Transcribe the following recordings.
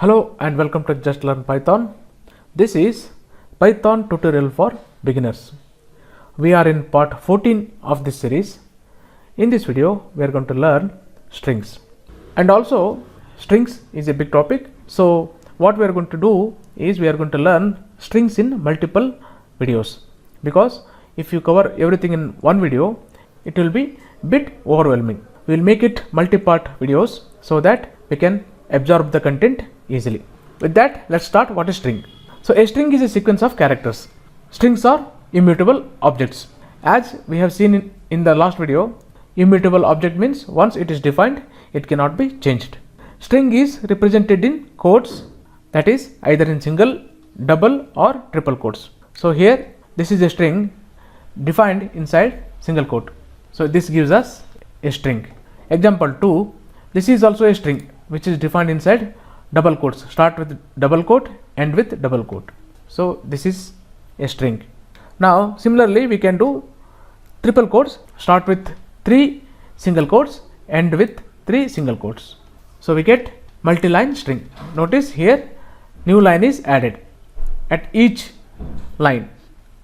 Hello and welcome to Just Learn Python. This is Python tutorial for beginners. We are in part 14 of this series. In this video, we are going to learn strings. And also, strings is a big topic. So, what we are going to do is we are going to learn strings in multiple videos. Because if you cover everything in one video, it will be a bit overwhelming. We will make it multi-part videos so that we can absorb the content easily. With that, let's start. What is string? So a string is a sequence of characters. Strings are immutable objects. As we have seen in the last video, immutable object means once it is defined, it cannot be changed. String is represented in quotes, that is either in single, double or triple quotes. So here this is a string defined inside single quote. So this gives us a string. Example 2, this is also a string which is defined inside double quotes. Start with double quote, end with double quote. So this is a string. Now similarly we can do triple quotes. Start with 3 single quotes, end with 3 single quotes. So we get multi-line string. Notice here new line is added at each line.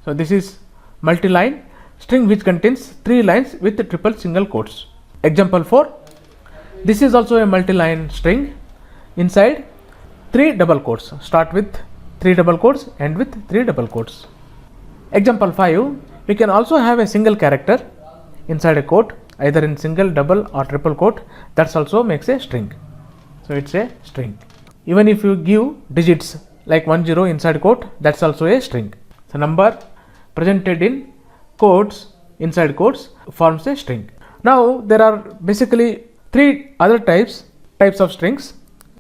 So this is multi-line string which contains 3 lines with triple single quotes. Example 4, this is also a multi-line string. Inside 3 double quotes. Start with 3 double quotes, end with 3 double quotes. Example 5, we can also have a single character inside a quote, either in single, double or triple quote. That also makes a string. So it's a string. Even if you give digits like 10 inside quote, that's also a string. So number presented in quotes inside quotes forms a string. Now there are basically 3 other types of strings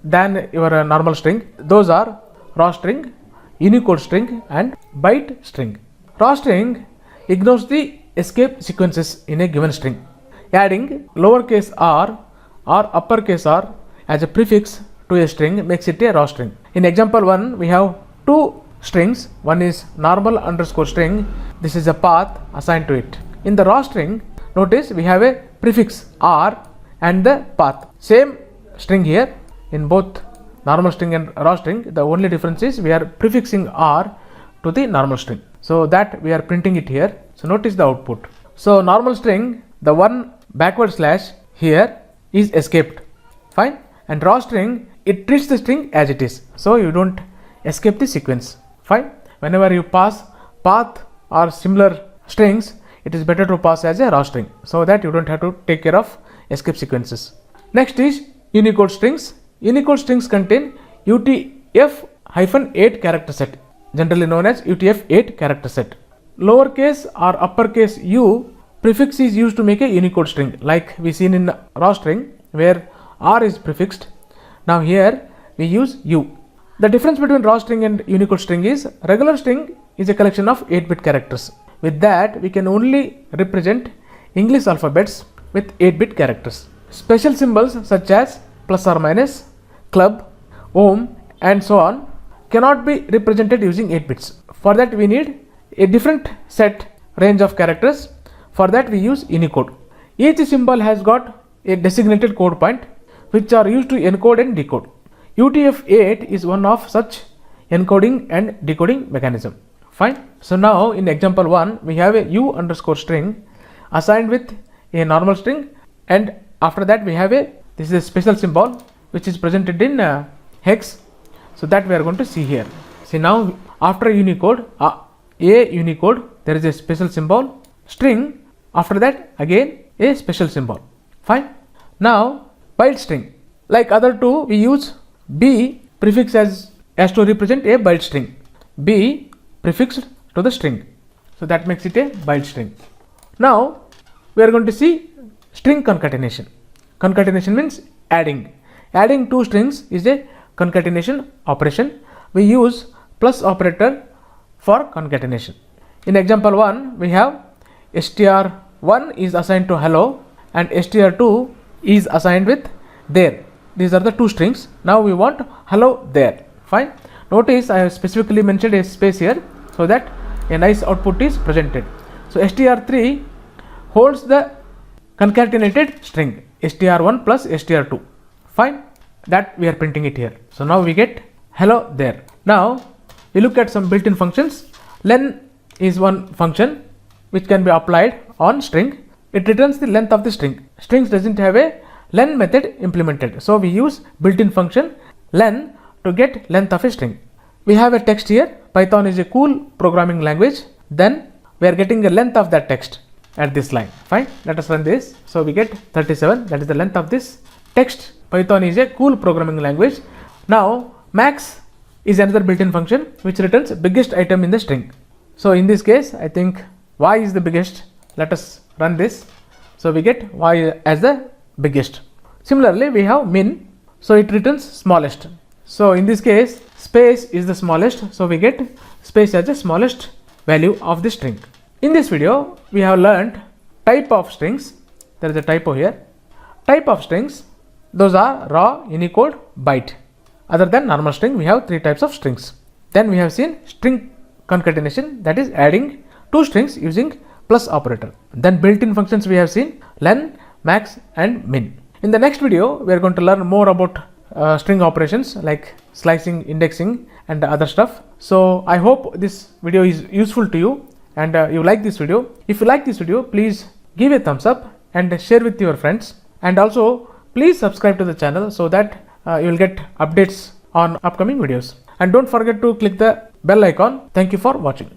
than your normal string. Those are raw string, Unicode string and byte string. Raw string ignores the escape sequences in a given string. Adding lowercase r or uppercase r as a prefix to a string makes it a raw string. In example 1, we have 2 strings. One is normal underscore string. This is a path assigned to it. In the raw string, notice we have a prefix r and the path. Same string here. In both normal string and raw string, the only difference is we are prefixing r to the normal string. So that we are printing it here. So notice the output. So normal string, the one backward slash here is escaped. Fine. And raw string, it treats the string as it is. So you don't escape the sequence. Fine. Whenever you pass path or similar strings, it is better to pass as a raw string so that you don't have to take care of escape sequences. Next is Unicode strings. Unicode strings contain UTF-8 character set, generally known as UTF-8 character set. Lowercase or uppercase u prefix is used to make a Unicode string, like we seen in raw string where r is prefixed. Now here we use u. The difference between raw string and Unicode string is regular string is a collection of 8-bit characters. With that we can only represent English alphabets with 8-bit characters. Special symbols such as plus or minus, club, ohm and so on cannot be represented using 8 bits. For that we need a different set range of characters. For that we use Unicode. Each symbol has got a designated code point which are used to encode and decode. UTF-8 is one of such encoding and decoding mechanism. Fine. So now in example 1 we have a u underscore string assigned with a normal string, and after that we have this is a special symbol which is presented in hex. So that we are going to see here. See now after Unicode, Unicode, there is a special symbol, string, after that again a special symbol. Fine. Now byte string, like other two we use b prefix as to represent a byte string. B prefixed to the string. So that makes it a byte string. Now we are going to see string concatenation. Concatenation means adding. Adding 2 strings is a concatenation operation. We use plus operator for concatenation. In example 1, we have str1 is assigned to hello and str2 is assigned with there. These are the 2 strings. Now we want hello there. Fine. Notice I have specifically mentioned a space here so that a nice output is presented. So str3 holds the concatenated string str1 plus str2. Fine. That we are printing it here. So now we get hello there. Now we look at some built-in functions. Len is one function which can be applied on string. It returns the length of the string. Strings doesn't have a len method implemented. So we use built-in function len to get length of a string. We have a text here. Python is a cool programming language. Then we are getting the length of that text at this line. Fine. Let us run this. So we get 37. That is the length of this text. Python is a cool programming language. Now max is another built-in function which returns biggest item in the string. So in this case, I think y is the biggest. Let us run this. So we get y as the biggest. Similarly, we have min. So it returns smallest. So in this case, space is the smallest. So we get space as the smallest value of the string. In this video, we have learned type of strings. There is a typo here. Type of strings, those are raw, Unicode, byte. Other than normal string, we have three types of strings. Then we have seen string concatenation, that is adding two strings using plus operator. Then built-in functions we have seen len, max and min. In the next video, we are going to learn more about string operations like slicing, indexing and other stuff. So I hope this video is useful to you and you like this video. If you like this video, please give a thumbs up and share with your friends, and also please subscribe to the channel so that you will get updates on upcoming videos, and don't forget to click the bell icon. Thank you for watching.